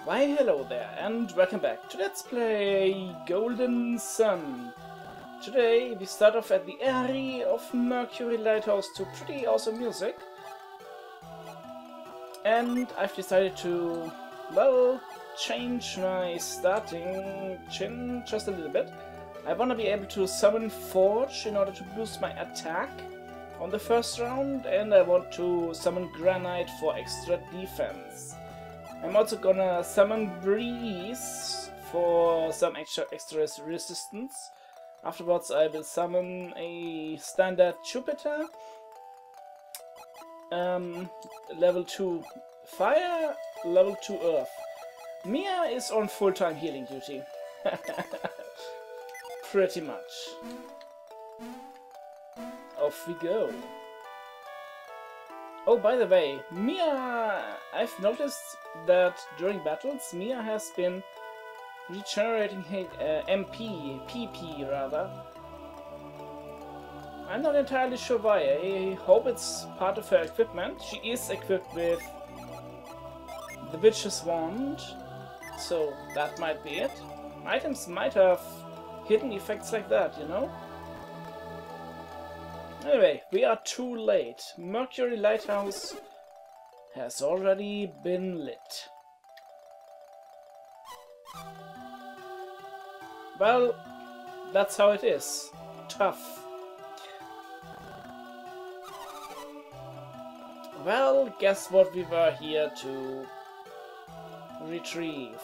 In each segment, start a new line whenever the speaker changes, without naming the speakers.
Why hello there and welcome back to Let's Play Golden Sun. Today we start off at the area of Mercury Lighthouse to pretty awesome music. And I've decided to, well, change my starting chin just a little bit. I want to be able to summon Forge in order to boost my attack on the first round, and I want to summon Granite for extra defense. I'm also gonna summon Breeze for some extra resistance. Afterwards I will summon a standard Jupiter, level 2 Fire, level 2 Earth. Mia is on full-time healing duty. Pretty much. Off we go. Oh, by the way, Mia, I've noticed that during battles, Mia has been regenerating PP rather. I'm not entirely sure why. I hope it's part of her equipment. She is equipped with the Witch's Wand, so that might be it. Items might have hidden effects like that, you know? Anyway, we are too late. Mercury Lighthouse has already been lit. Well, that's how it is. Tough. Well, guess what we were here to retrieve.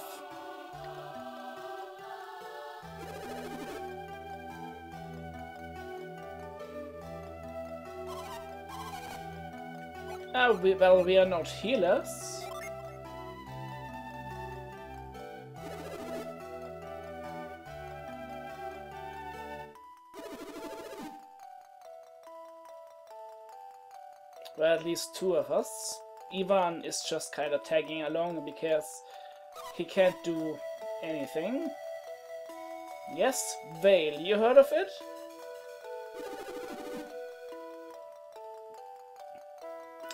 Well, we are not healers. Well, at least two of us. Ivan is just kind of tagging along because he can't do anything. Yes, Vale, you heard of it?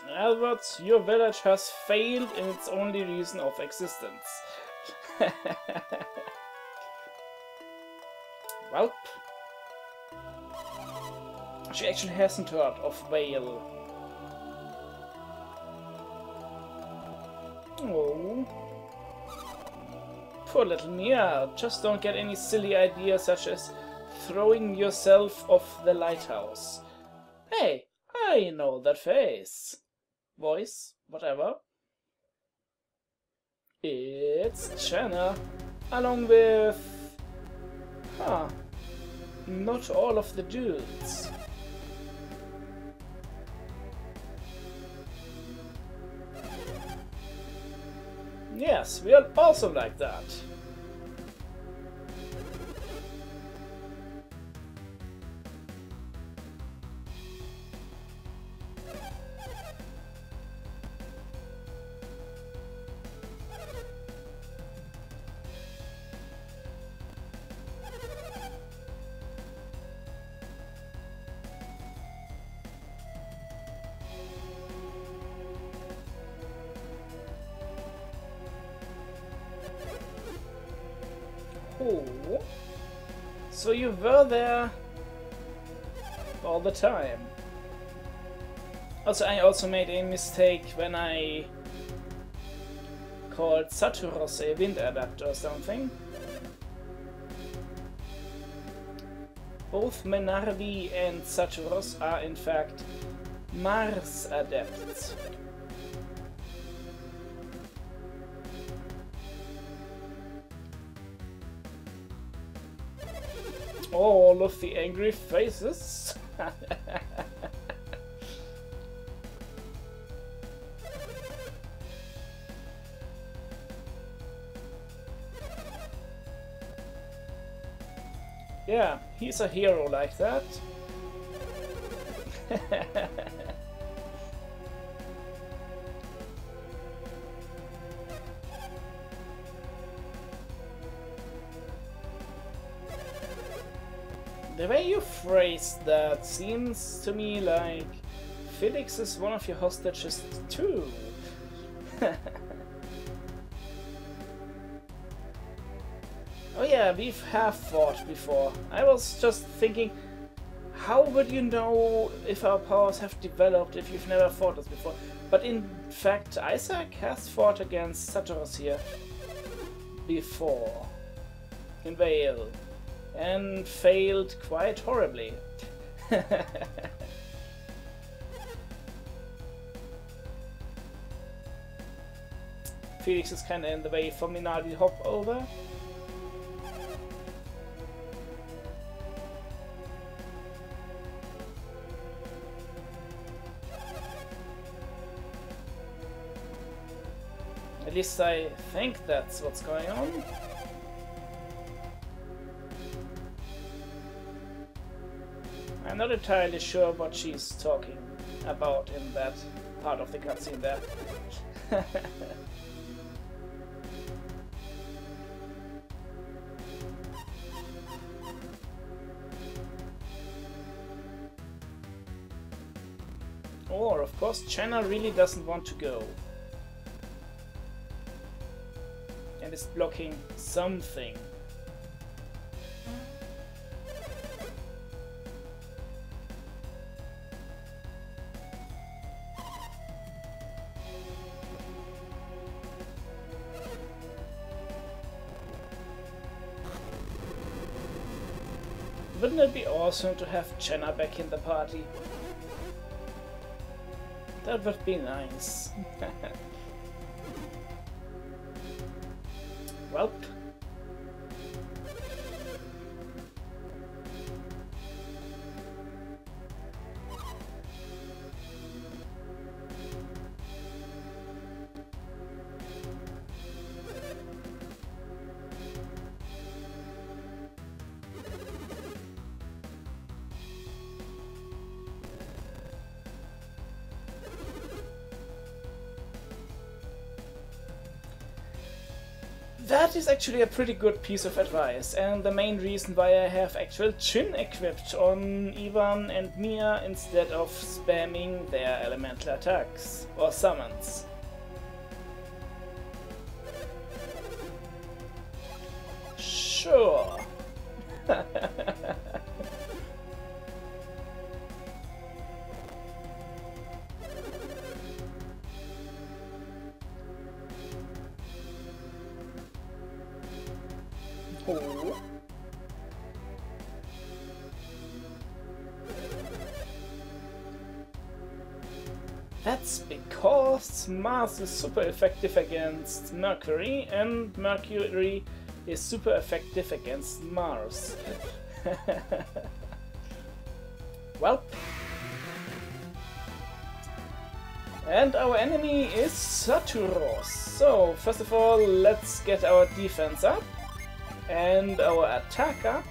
In other words, your village has failed in its only reason of existence. Welp. She actually hasn't heard of Vale. Oh. Poor little Mia. Just don't get any silly ideas such as throwing yourself off the lighthouse. Hey, I know that face. Voice, whatever. It's Channa, along with... not all of the dudes. Yes, we are also like that. Oh, so you were there all the time. Also, I also made a mistake when I called Saturos a wind adapter or something. Both Menarvi and Saturos are in fact Mars adepts. All of the angry faces. Yeah, he's a hero like that. The way you phrased that seems to me like Felix is one of your hostages too. Oh yeah, we have fought before. I was just thinking, how would you know if our powers have developed if you've never fought us before? But in fact, Isaac has fought against Saturos here before in Vale and failed quite horribly. Felix is kinda in the way for me now to hop over. At least I think that's what's going on. I'm not entirely sure what she's talking about in that part of the cutscene there. Or, of course, China really doesn't want to go. And is blocking something. Wouldn't it be awesome to have Jenna back in the party? That would be nice. Welp. That is actually a pretty good piece of advice, and the main reason why I have actual Chin equipped on Ivan and Mia instead of spamming their elemental attacks or summons. Sure. Oh. That's because Mars is super effective against Mercury, and Mercury is super effective against Mars. Well. And our enemy is Saturos. So, first of all, let's get our defense up. And our attack up,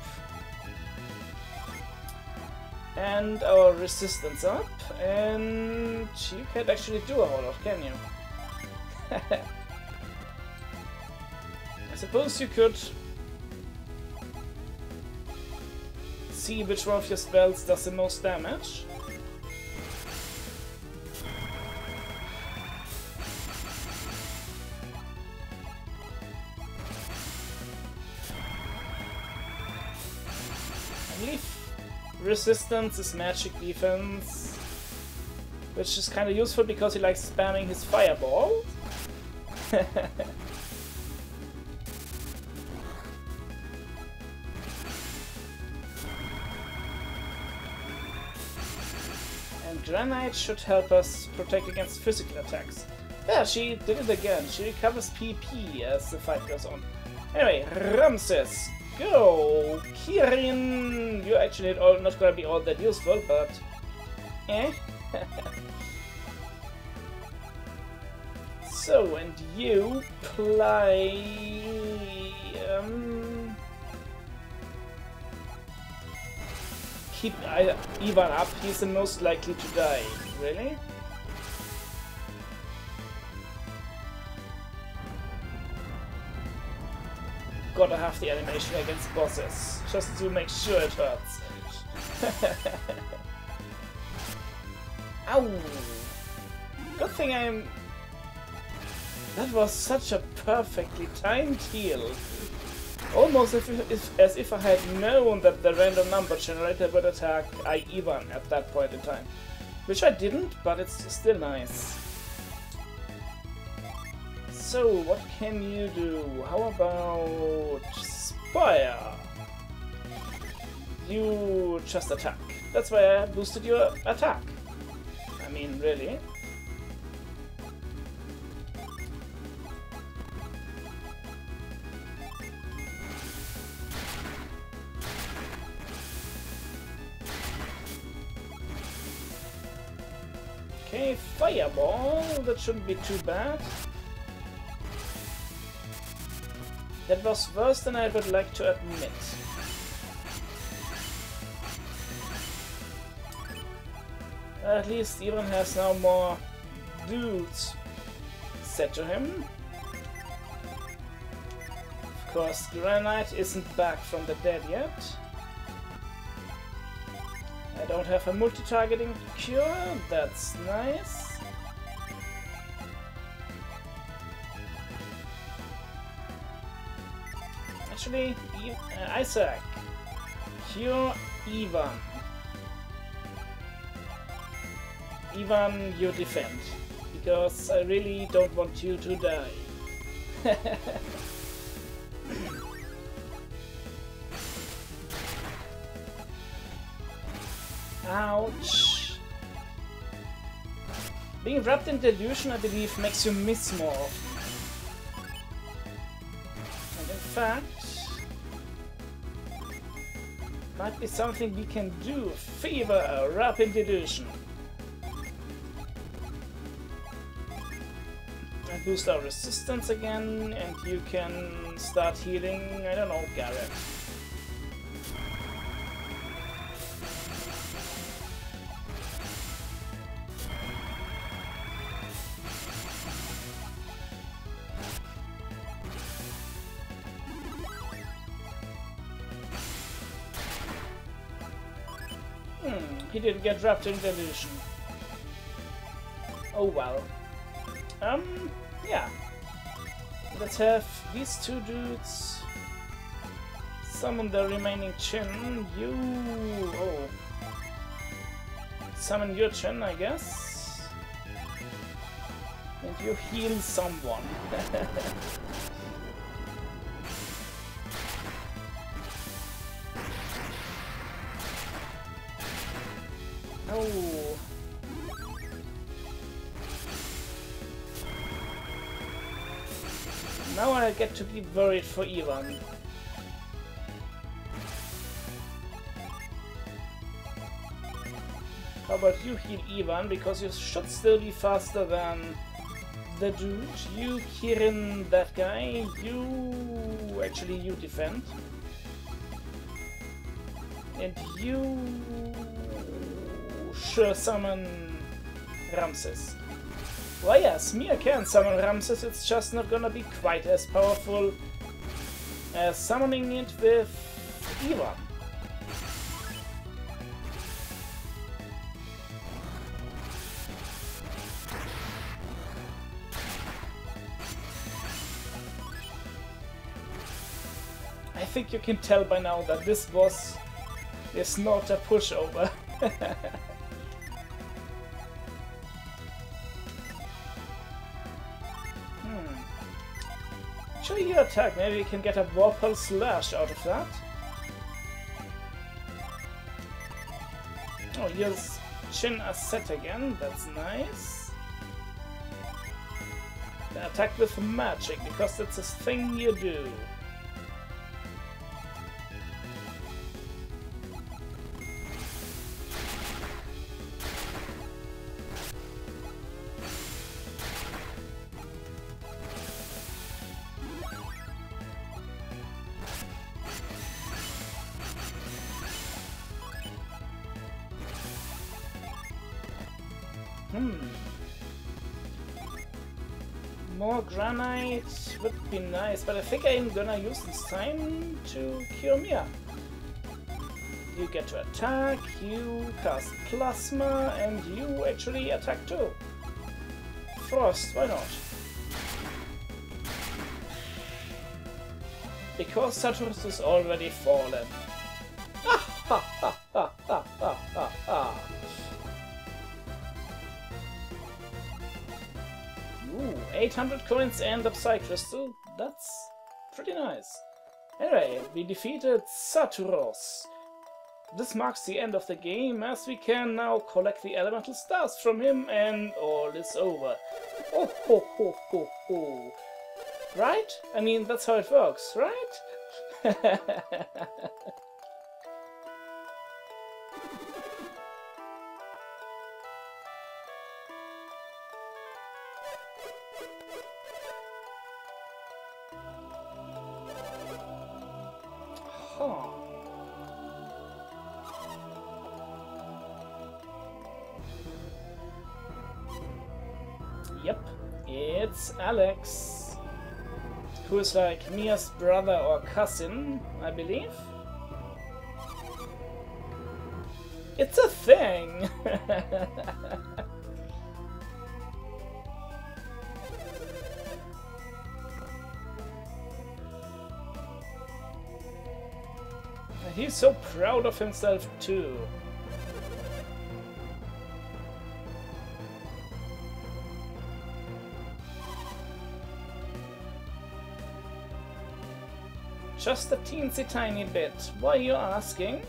and our resistance up, and you can't actually do a whole lot, can you? I suppose you could see which one of your spells does the most damage. Resistance is magic defense, which is kind of useful because he likes spamming his fireball. And Granite should help us protect against physical attacks. Yeah, she did it again. She recovers PP as the fight goes on. Anyway, Ramses. Go! Kirin! You're actually not gonna be all that useful, but... eh? So, and you play... keep Ivan up, he's the most likely to die. Really? Gotta have the animation against bosses, just to make sure it hurts. Ow! Good thing I'm... That was such a perfectly timed heal. Almost as if I had known that the random number generator would attack Ivan at that point in time. Which I didn't, but it's still nice. So, what can you do? How about Spire? You just attack. That's why I boosted your attack. I mean, really? Okay, Fireball. That shouldn't be too bad. That was worse than I would like to admit. At least Ivan has now more dudes set to him. Of course, Granite isn't back from the dead yet. I don't have a multi-targeting cure, that's nice. Actually, Isaac, cure Ivan. Ivan, you defend, because I really don't want you to die. Ouch! Being wrapped in delusion, I believe, makes you miss more. And in fact, might be something we can do. Fever, wrap in delusion. And boost our resistance again, and you can start healing, I don't know, Garrett. He didn't get wrapped in delusion. Oh well. Yeah. Let's have these two dudes summon the remaining Chin. You... oh. Summon your Chin, I guess. And you heal someone. Oh. Now I get to be worried for Ivan. How about you heal Ivan, because you should still be faster than the dude. You Kirin that guy, you... actually you defend. And you... sure summon Ramses. Well, yes, Mia can summon Ramses, it's just not gonna be quite as powerful as summoning it with Ivan. I think you can tell by now that this boss is not a pushover. Should you attack? Maybe we can get a Warpel Slash out of that. Oh, here's Chin Asset again, that's nice. Then attack with magic, because that's a thing you do. More granite would be nice, but I think I'm gonna use this time to cure Mia. You get to attack, you cast Plasma, and you actually attack too. Frost, why not? because Saturos is already fallen. Ah, ha, ha, ha, ha, ha, ha, ha. Ooh, 800 coins and the Psy Crystal. That's pretty nice. Anyway, we defeated Saturos. This marks the end of the game, as we can now collect the elemental stars from him, and all is over. Oh ho ho ho ho. Right? I mean, that's how it works, right? Huh. Yep, it's Alex, who is like Mia's brother or cousin, I believe. It's a thing! And he's so proud of himself too. Just a teensy tiny bit. Why are you asking?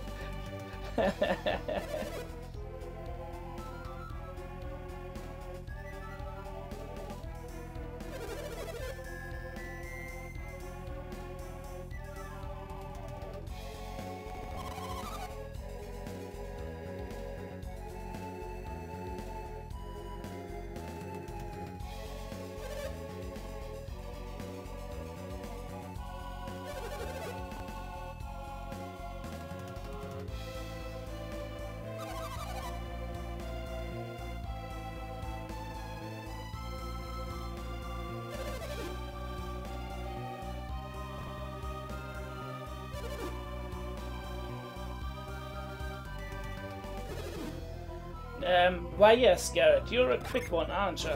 Why yes, Garrett, you're a quick one, aren't you?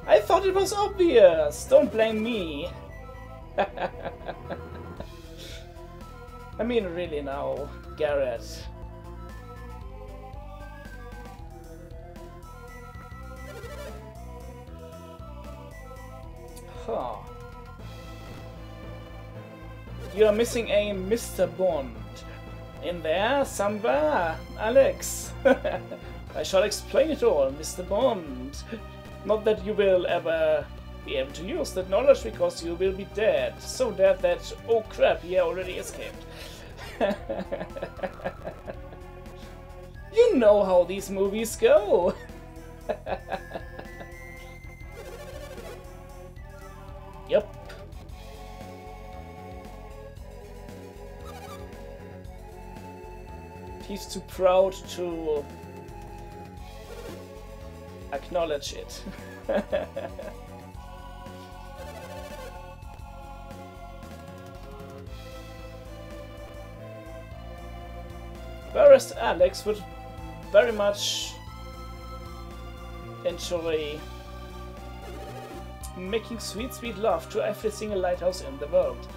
I thought it was obvious! Don't blame me! I mean, really now, Garrett. Huh. You're missing a Mr. Bond. In there, somewhere, Alex. I shall explain it all, Mr. Bond. Not that you will ever be able to use that knowledge, because you will be dead. So dead that, oh crap, he already escaped. You know how these movies go. Yep. He's too proud to acknowledge it. Whereas Alex would very much enjoy making sweet, sweet love to every single lighthouse in the world.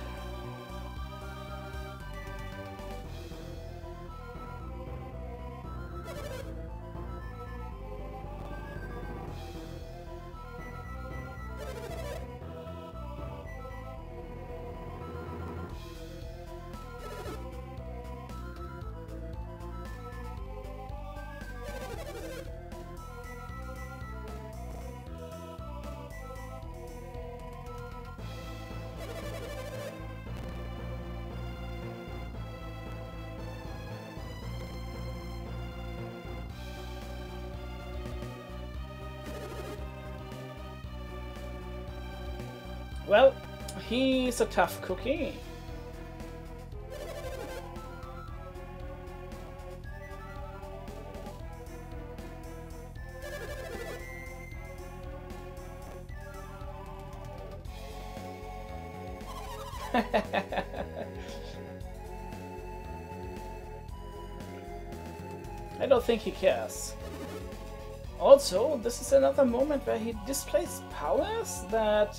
Well, he's a tough cookie. I don't think he cares. Also, this is another moment where he displays powers that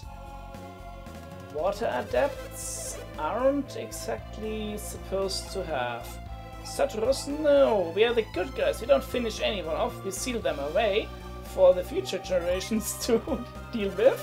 Water adepts aren't exactly supposed to have. Saturos, no, we are the good guys. We don't finish anyone off, we seal them away for the future generations to deal with.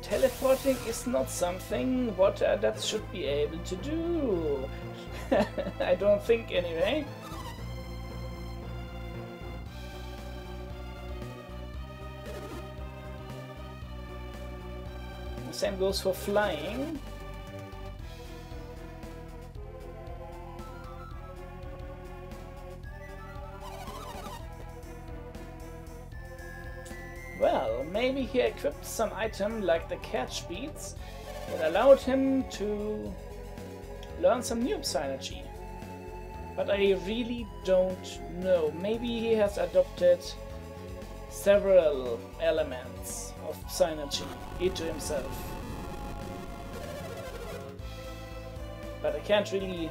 Teleporting is not something water adepts should be able to do. I don't think, anyway. The same goes for flying. Well, maybe he equipped some item like the catch beads that allowed him to learn some new synergy. But I really don't know. Maybe he has adopted several elements of synergy into himself. But I can't really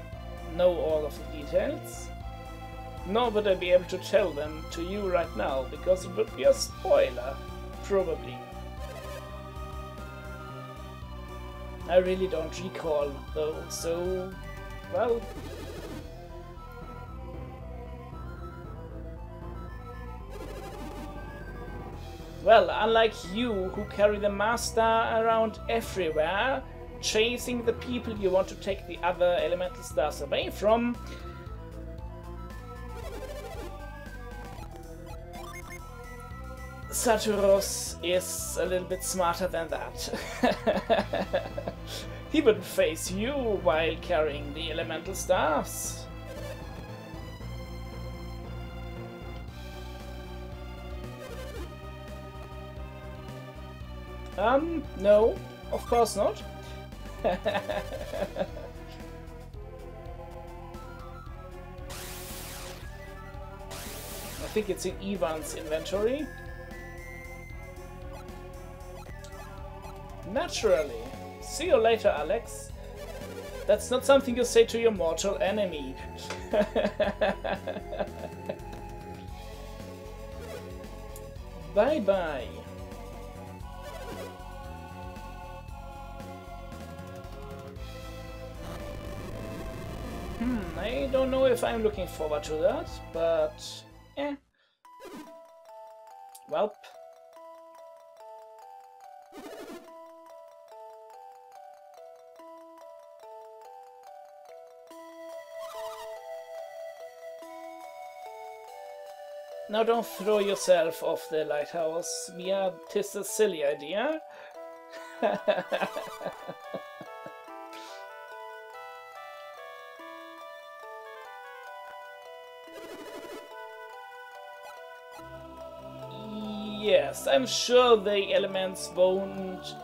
know all of the details. Nor would I be able to tell them to you right now, because it would be a spoiler, probably. I really don't recall, though, so, well... Well, unlike you, who carry the master around everywhere, chasing the people you want to take the other elemental stars away from, Saturos is a little bit smarter than that. He wouldn't face you while carrying the elemental stars. No, of course not. I think it's in Ivan's inventory. Naturally. See you later, Alex. That's not something you say to your mortal enemy. Bye-bye. I don't know if I'm looking forward to that, but... eh. Welp. Now don't throw yourself off the lighthouse. Yeah, 'tis a silly idea. Yes, I'm sure the elements won't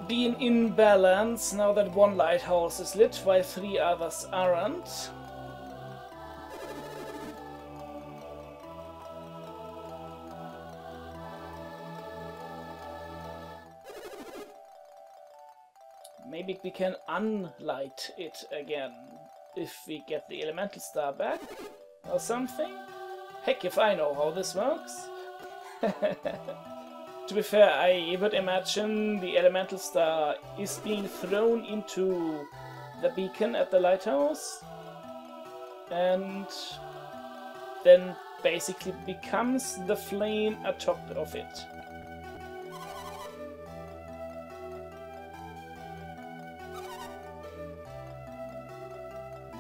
be in imbalance now that one lighthouse is lit while 3 others aren't. Maybe we can unlight it again if we get the elemental star back or something. Heck if I know how this works. To be fair, I would imagine the elemental star is being thrown into the beacon at the lighthouse and then basically becomes the flame atop of it.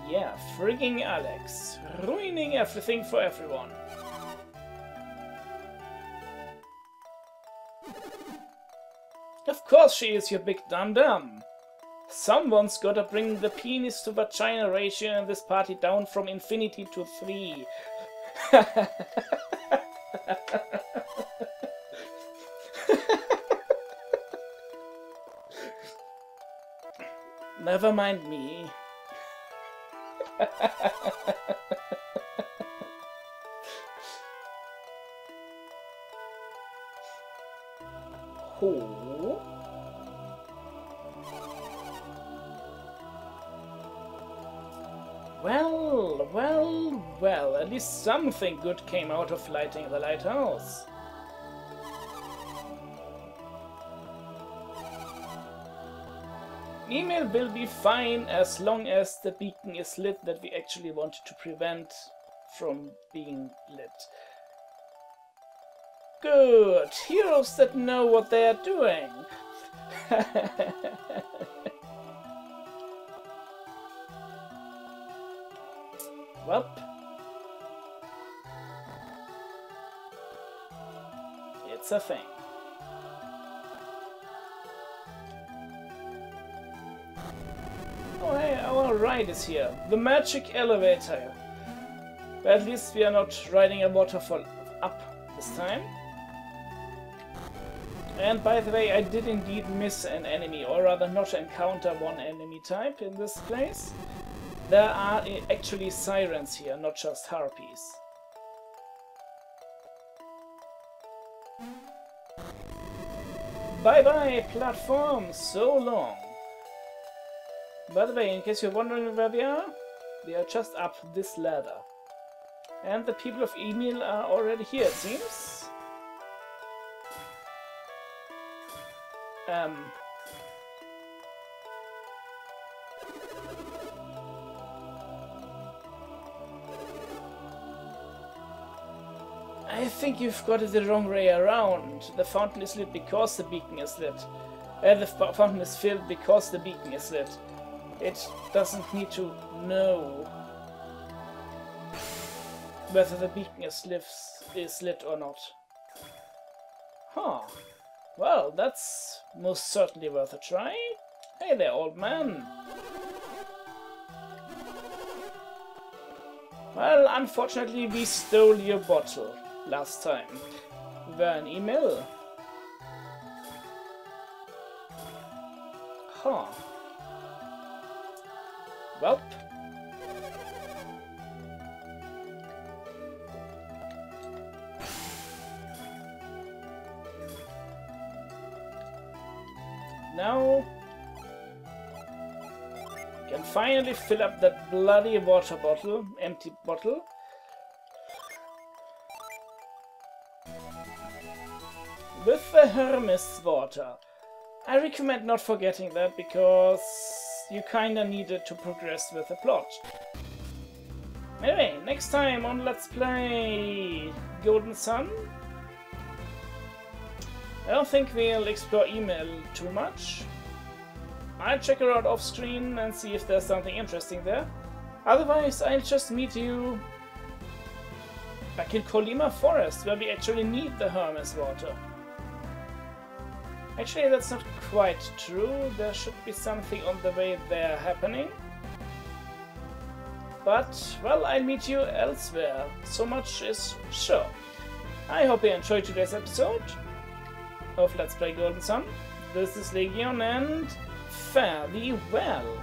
Yeah, frigging Alex, ruining everything for everyone. Of course she is, you big dum-dum. Someone's gotta bring the penis to vagina ratio in this party down from infinity to 3. Never mind me. Oh. Well, well, well, at least something good came out of lighting the lighthouse. Email will be fine as long as the beacon is lit that we actually wanted to prevent from being lit. Good! Heroes that know what they are doing! Welp. It's a thing. Oh hey, our ride is here. The magic elevator. But at least we are not riding a waterfall up this time. And by the way, I did indeed miss an enemy, or rather not encounter one enemy type in this place. There are actually sirens here, not just harpies. Bye bye, platform, so long. By the way, in case you're wondering where we are just up this ladder. And the people of Emil are already here, it seems. I think you've got it the wrong way around. The fountain is lit because the beacon is lit. The fountain is filled because the beacon is lit. It doesn't need to know whether the beacon is lit or not. Huh. Well, that's most certainly worth a try. Hey there, old man. Well, unfortunately we stole your bottle last time. We were an email. Huh. Welp. Now we can finally fill up that bloody water bottle, empty bottle. With the Hermes water. I recommend not forgetting that because you kinda need it to progress with the plot. Anyway, next time on Let's Play Golden Sun, I don't think we'll explore email too much. I'll check her out off screen and see if there's something interesting there. Otherwise, I'll just meet you back in Colima Forest, where we actually need the Hermes water. Actually, that's not quite true. There should be something on the way there happening. But, well, I'll meet you elsewhere. So much is sure. I hope you enjoyed today's episode of Let's Play Golden Sun. This is Legion, and fare thee well.